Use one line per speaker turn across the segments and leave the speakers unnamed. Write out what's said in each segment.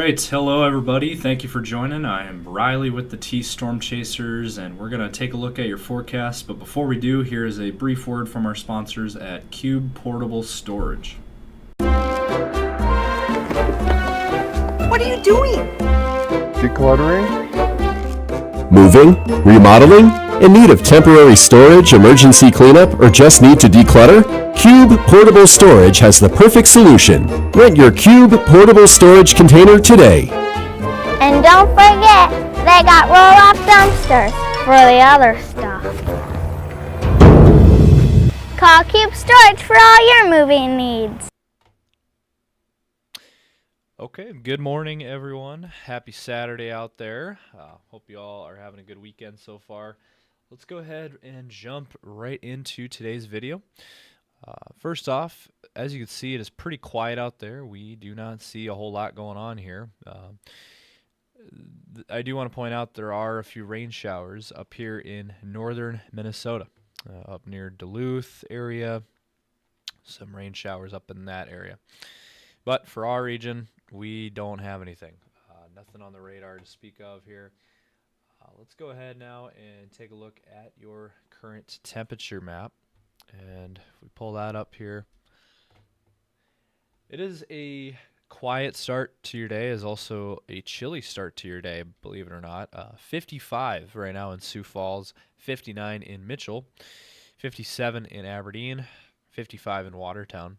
right, hello everybody. Thank you for joining. I am Riley with the T Storm Chasers, and we're going to take a look at your forecast. But before we do, here is a brief word from our sponsors at Cube Portable Storage.
What are you doing?
Decluttering?
Moving? Remodeling? In need of temporary storage, emergency cleanup, or just need to declutter? Cube Portable Storage has the perfect solution. Rent your Cube Portable Storage container today.
And don't forget, they got roll-off dumpsters for the other stuff. Call Cube Storage for all your moving needs.
Okay, good morning everyone. Happy Saturday out there. Hope you all are having a good weekend so far. Let's go ahead and jump right into today's video. First off, as you can see, it is pretty quiet out there. We do not see a whole lot going on here. I do want to point out there are a few rain showers up here in northern Minnesota, up near Duluth area. Some rain showers up in that area. But for our region, we don't have anything. Nothing on the radar to speak of here. Let's go ahead now and take a look at your current temperature map. And if we pull that up here, it is a quiet start to your day, is also a chilly start to your day, believe it or not. 55 right now in Sioux Falls, 59 in Mitchell, 57 in Aberdeen, 55 in Watertown.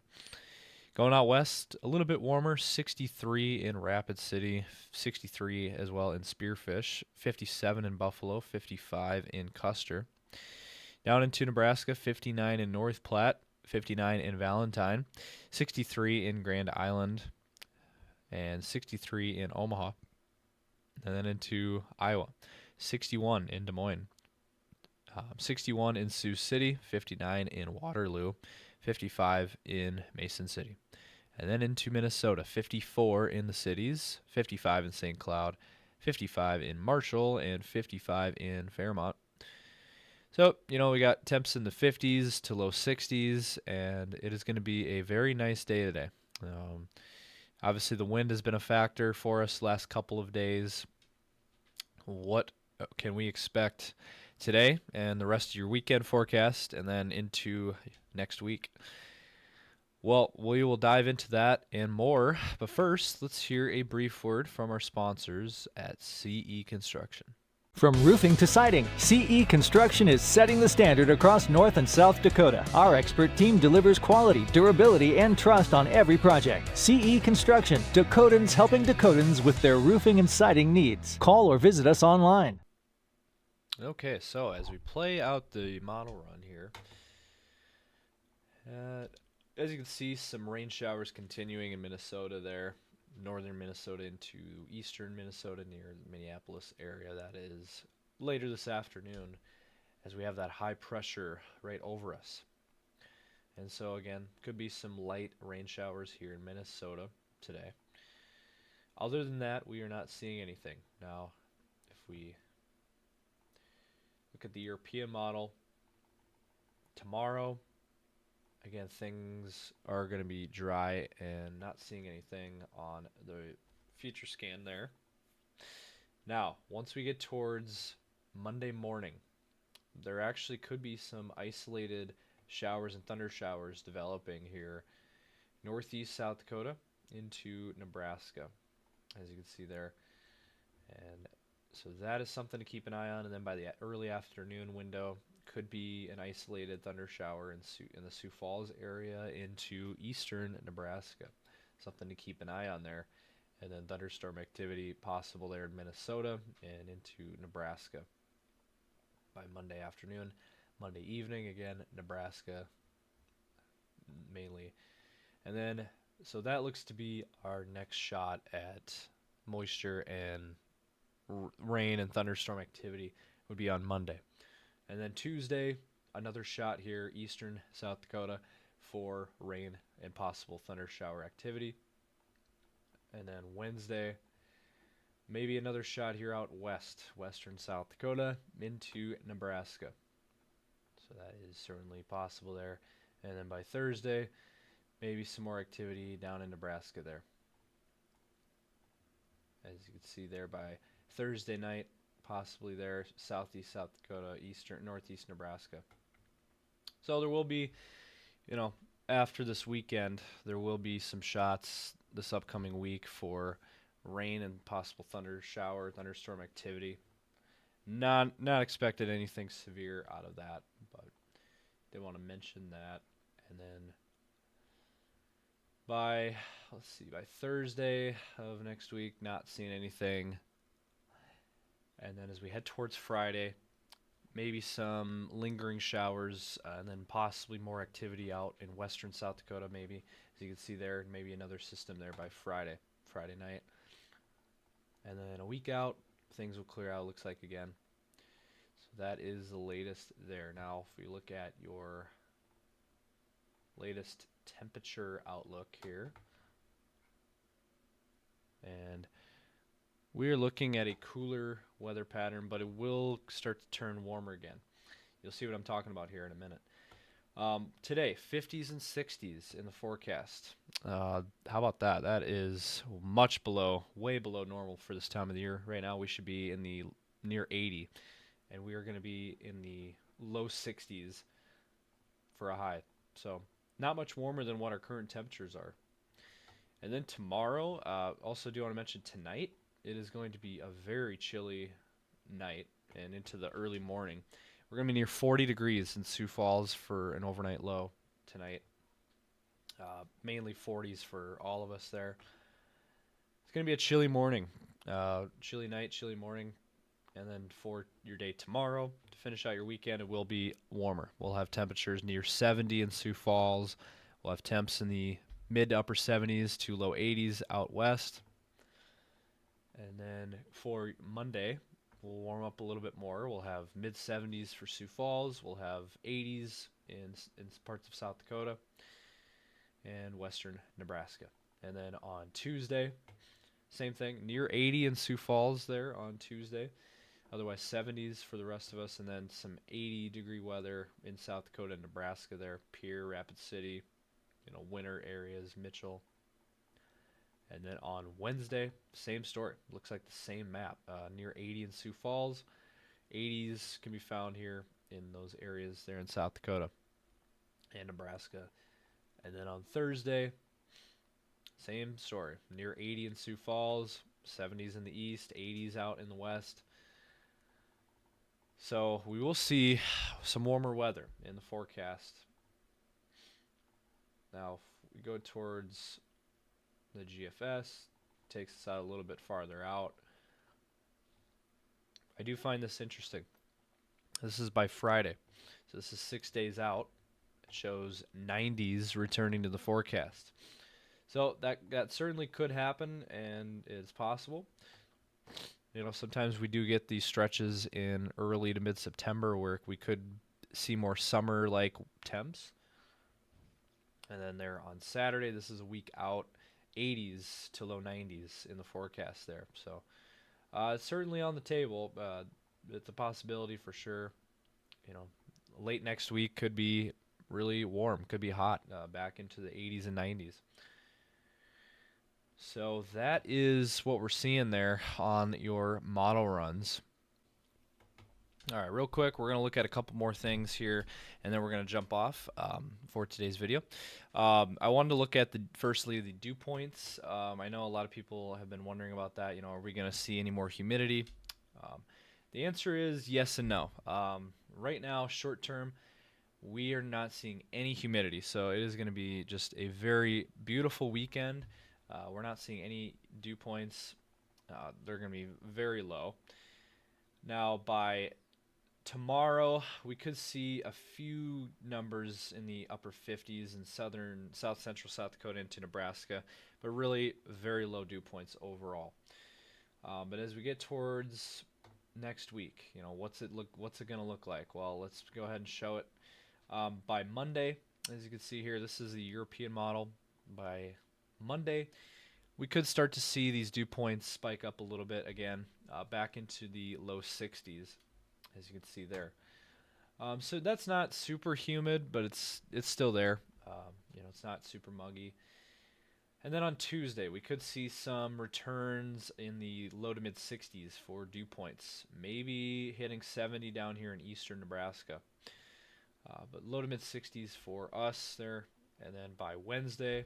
Going out west, a little bit warmer, 63 in Rapid City, 63 as well in Spearfish, 57 in Buffalo, 55 in Custer. Down into Nebraska, 59 in North Platte, 59 in Valentine, 63 in Grand Island, and 63 in Omaha. And then into Iowa, 61 in Des Moines, 61 in Sioux City, 59 in Waterloo, 55 in Mason City. And then into Minnesota, 54 in the cities, 55 in St. Cloud, 55 in Marshall, and 55 in Fairmont. So, we got temps in the 50s to low 60s, and it is going to be a very nice day today. Obviously, the wind has been a factor for us the last couple of days. What can we expect today and the rest of your weekend forecast, and then into next week? Well, we will dive into that and more, but first, let's hear a brief word from our sponsors at CE Construction.
From roofing to siding, CE Construction is setting the standard across North and South Dakota. Our expert team delivers quality, durability, and trust on every project. CE Construction, Dakotans helping Dakotans with their roofing and siding needs. Call or visit us online.
Okay, so as we play out the model run here, as you can see, some rain showers continuing in Minnesota there. Northern Minnesota into eastern Minnesota near the Minneapolis area. That is later this afternoon, as we have that high pressure right over us. And so again, could be some light rain showers here in Minnesota today. Other than that, we are not seeing anything. Now, if we look at the European model, tomorrow, again, things are going to be dry and not seeing anything on the future scan there. Now, once we get towards Monday morning, there actually could be some isolated showers and thunder showers developing here northeast South Dakota into Nebraska, as you can see there. And so that is something to keep an eye on. And then by the early afternoon window, could be an isolated thunder shower in the Sioux Falls area into eastern Nebraska. Something to keep an eye on there. And then thunderstorm activity possible there in Minnesota and into Nebraska by Monday afternoon. Monday evening, again, Nebraska mainly. And then, so that looks to be our next shot at moisture and rain and thunderstorm activity would be on Monday. And then Tuesday, another shot here, eastern South Dakota, for rain and possible thunder shower activity. And then Wednesday, maybe another shot here out west, western South Dakota, into Nebraska. So that is certainly possible there. And then by Thursday, maybe some more activity down in Nebraska there. as you can see there by Thursday night, possibly there, southeast South Dakota, northeast Nebraska. So there will be, after this weekend, there will be some shots this upcoming week for rain and possible thunderstorm activity. Not expected anything severe out of that, but did want to mention that. And then by Thursday of next week, not seeing anything. And then as we head towards Friday, maybe some lingering showers, and then possibly more activity out in western South Dakota, maybe, as you can see there, maybe another system there by Friday night. And then a week out, things will clear out, looks like, again. So that is the latest there. Now, if we look at your latest temperature outlook here, and we're looking at a cooler weather pattern, but it will start to turn warmer again. You'll see what I'm talking about here in a minute. Today, 50s and 60s in the forecast. How about that? That is way below normal for this time of the year. Right now, we should be in the near 80, and we are going to be in the low 60s for a high. So not much warmer than what our current temperatures are. And then tomorrow, also do want to mention tonight, it is going to be a very chilly night and into the early morning. We're going to be near 40 degrees in Sioux Falls for an overnight low tonight. Mainly 40s for all of us there. It's going to be a chilly morning. Chilly night, chilly morning. And then for your day tomorrow, to finish out your weekend, it will be warmer. We'll have temperatures near 70 in Sioux Falls. We'll have temps in the mid to upper 70s to low 80s out west. And then for Monday, we'll warm up a little bit more. We'll have mid 70s for Sioux Falls. We'll have 80s in parts of South Dakota and western Nebraska. And then on Tuesday, same thing, near 80 in Sioux Falls there on Tuesday. Otherwise 70s for the rest of us, and then some 80-degree weather in South Dakota and Nebraska there, Pierre, Rapid City, winter areas, Mitchell. And then on Wednesday, same story. Looks like the same map. Near 80 in Sioux Falls. 80s can be found here in those areas there in South Dakota and Nebraska. And then on Thursday, same story. Near 80 in Sioux Falls. 70s in the east. 80s out in the west. So we will see some warmer weather in the forecast. Now, if we go towards the GFS, takes us out a little bit farther out. I do find this interesting. This is by Friday, so this is 6 days out. It shows 90s returning to the forecast. So that certainly could happen, and it's possible. Sometimes we do get these stretches in early to mid-September where we could see more summer-like temps. And then there on Saturday, this is a week out, 80s to low 90s in the forecast there. So it's certainly on the table. It's a possibility for sure. Late next week could be really warm, could be hot, back into the 80s and 90s. So that is what we're seeing there on your model runs. All right, real quick, we're going to look at a couple more things here, and then we're going to jump off for today's video. I wanted to look at firstly the dew points. I know a lot of people have been wondering about that. Are we going to see any more humidity? The answer is yes and no. Right now, short term, we are not seeing any humidity, so it is going to be just a very beautiful weekend. We're not seeing any dew points. They're going to be very low. Now, by tomorrow, we could see a few numbers in the upper 50s in south central South Dakota into Nebraska, but really very low dew points overall. But as we get towards next week, what's it going to look like? Well, let's go ahead and show it. By Monday, as you can see here, this is the European model. By Monday, we could start to see these dew points spike up a little bit again, back into the low 60s, as you can see there. So that's not super humid, but it's still there. It's not super muggy. And then on Tuesday, we could see some returns in the low to mid 60s for dew points, maybe hitting 70 down here in eastern Nebraska. But low to mid 60s for us there. And then by Wednesday,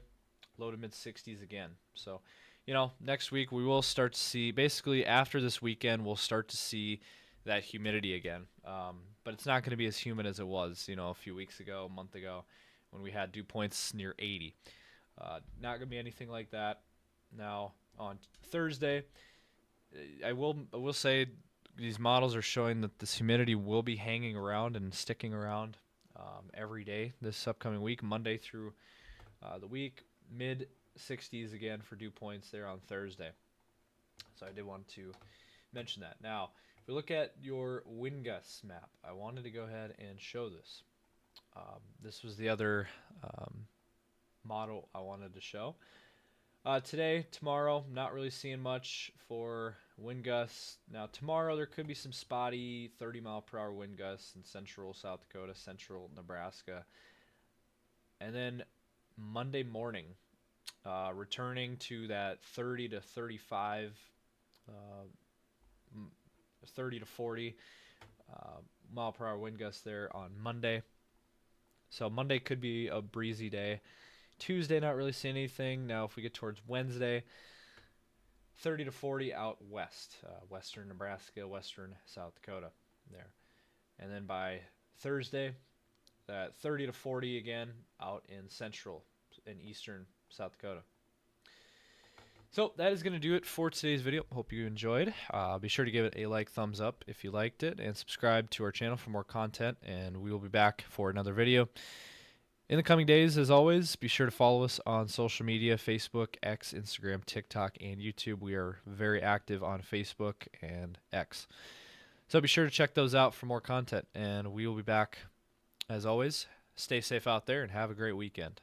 low to mid 60s again. So, next week we will start to see, basically after this weekend, we'll start to see that humidity again. But it's not going to be as humid as it was, a few weeks ago, a month ago, when we had dew points near 80. Not going to be anything like that. Now, on Thursday, I will say these models are showing that this humidity will be hanging around and sticking around every day this upcoming week, Monday through the week. Mid 60s again for dew points there on Thursday. So I did want to mention that. Now, if we look at your wind gusts map, I wanted to go ahead and show this. This was the other model I wanted to show. Today, tomorrow, not really seeing much for wind gusts. Now, tomorrow there could be some spotty 30-mile-per-hour wind gusts in central South Dakota, central Nebraska. And then Monday morning, returning to that 30 to 35, 30 to 40 mile-per-hour wind gusts there on Monday. So Monday could be a breezy day. Tuesday, not really seeing anything. Now, if we get towards Wednesday, 30 to 40 out west, western Nebraska, western South Dakota there. And then by Thursday, that 30 to 40 again out in central and eastern South Dakota. So that is going to do it for today's video. Hope you enjoyed. Be sure to give it a thumbs up if you liked it, and subscribe to our channel for more content, and we will be back for another video in the coming days. As always, be sure to follow us on social media: Facebook, X, Instagram, TikTok, and YouTube. We are very active on Facebook and X. So be sure to check those out for more content, and we will be back. As always, stay safe out there and have a great weekend.